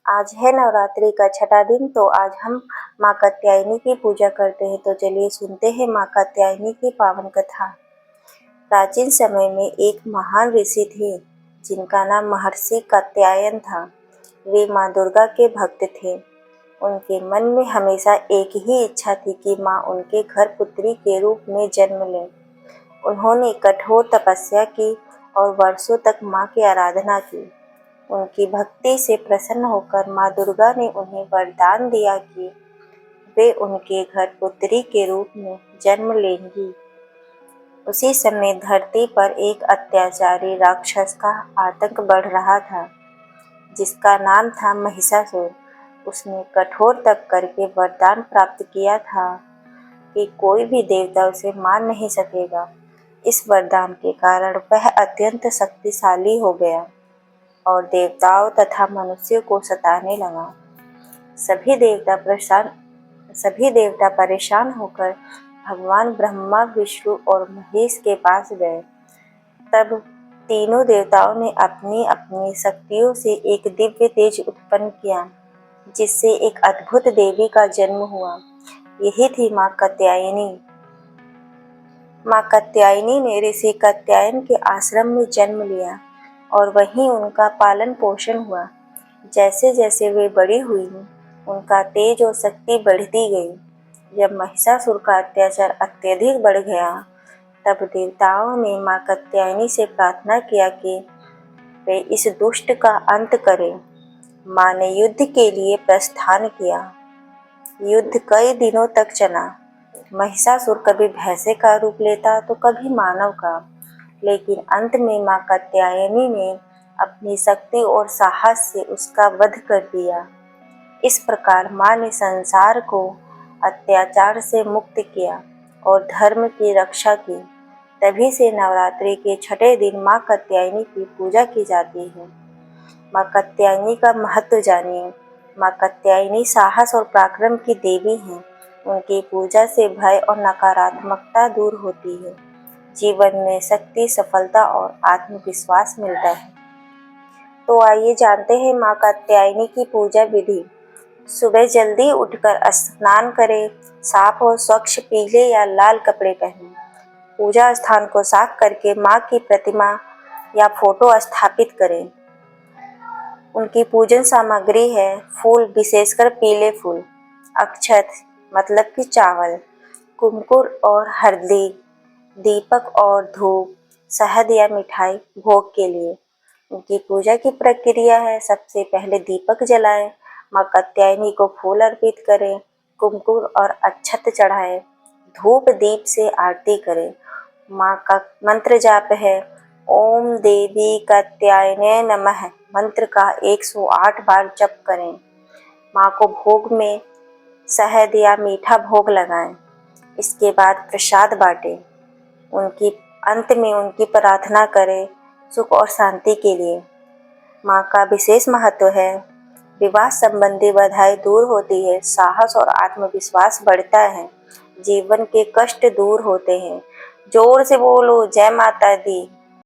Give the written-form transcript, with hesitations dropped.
आज है नवरात्रि का छठा दिन, तो आज हम माँ कात्यायनी की पूजा करते हैं। तो चलिए सुनते हैं माँ कात्यायनी की पावन कथा। प्राचीन समय में एक महान ऋषि थे जिनका नाम महर्षि कात्यायन था। वे माँ दुर्गा के भक्त थे। उनके मन में हमेशा एक ही इच्छा थी कि माँ उनके घर पुत्री के रूप में जन्म लें। उन्होंने कठोर तपस्या की और वर्षों तक माँ की आराधना की। उनकी भक्ति से प्रसन्न होकर माँ दुर्गा ने उन्हें वरदान दिया कि वे उनके घर पुत्री के रूप में जन्म लेंगी। उसी समय धरती पर एक अत्याचारी राक्षस का आतंक बढ़ रहा था, जिसका नाम था महिषासुर। उसने कठोर तप करके वरदान प्राप्त किया था कि कोई भी देवता उसे मार नहीं सकेगा। इस वरदान के कारण वह अत्यंत शक्तिशाली हो गया और देवताओं तथा मनुष्यों को सताने लगा। सभी देवता परेशान होकर भगवान ब्रह्मा, विष्णु और महेश के पास गए। तब तीनों देवताओं ने अपनी अपनी शक्तियों से एक दिव्य तेज उत्पन्न किया, जिससे एक अद्भुत देवी का जन्म हुआ। यही थी माँ कात्यायनी। माँ कात्यायनी ने ऋषि कात्यायन के आश्रम में जन्म लिया और वहीं उनका पालन पोषण हुआ। जैसे जैसे वे बड़ी हुई, उनका तेज और शक्ति बढ़ती गई। जब महिषासुर का अत्याचार अत्यधिक बढ़ गया, तब देवताओं ने माँ कात्यायनी से प्रार्थना किया कि वे इस दुष्ट का अंत करें। माँ ने युद्ध के लिए प्रस्थान किया। युद्ध कई दिनों तक चला। महिषासुर कभी भैंसे का रूप लेता तो कभी मानव का, लेकिन अंत में माँ कात्यायनी ने अपनी शक्ति और साहस से उसका वध कर दिया। इस प्रकार माँ ने संसार को अत्याचार से मुक्त किया और धर्म की रक्षा की। तभी से नवरात्रि के छठे दिन माँ कात्यायनी की पूजा की जाती है। माँ कात्यायनी का महत्व जानिए। माँ कात्यायनी साहस और पराक्रम की देवी हैं। उनकी पूजा से भय और नकारात्मकता दूर होती है। जीवन में शक्ति, सफलता और आत्मविश्वास मिलता है। तो आइए जानते हैं माँ कात्यायनी की पूजा विधि। सुबह जल्दी उठकर स्नान करें। साफ और स्वच्छ पीले या लाल कपड़े पहनें। पूजा स्थान को साफ करके माँ की प्रतिमा या फोटो स्थापित करें। उनकी पूजन सामग्री है फूल, विशेषकर पीले फूल, अक्षत मतलब कि चावल, कुमकुम और हल्दी, दीपक और धूप, शहद या मिठाई भोग के लिए। उनकी पूजा की प्रक्रिया है, सबसे पहले दीपक जलाएं, माँ कात्यायनी को फूल अर्पित करें, कुमकुम और अक्षत चढ़ाएं, धूप दीप से आरती करें। माँ का मंत्र जाप है ओम देवी कात्यायने नमः मंत्र का 108 बार जप करें। माँ को भोग में शहद या मीठा भोग लगाएं। इसके बाद प्रसाद बांटें। अंत में उनकी प्रार्थना करें सुख और शांति के लिए। माँ का विशेष महत्व है। विवाह संबंधी बाधाएं दूर होती है, साहस और आत्मविश्वास बढ़ता है, जीवन के कष्ट दूर होते हैं। जोर से बोलो जय माता दी।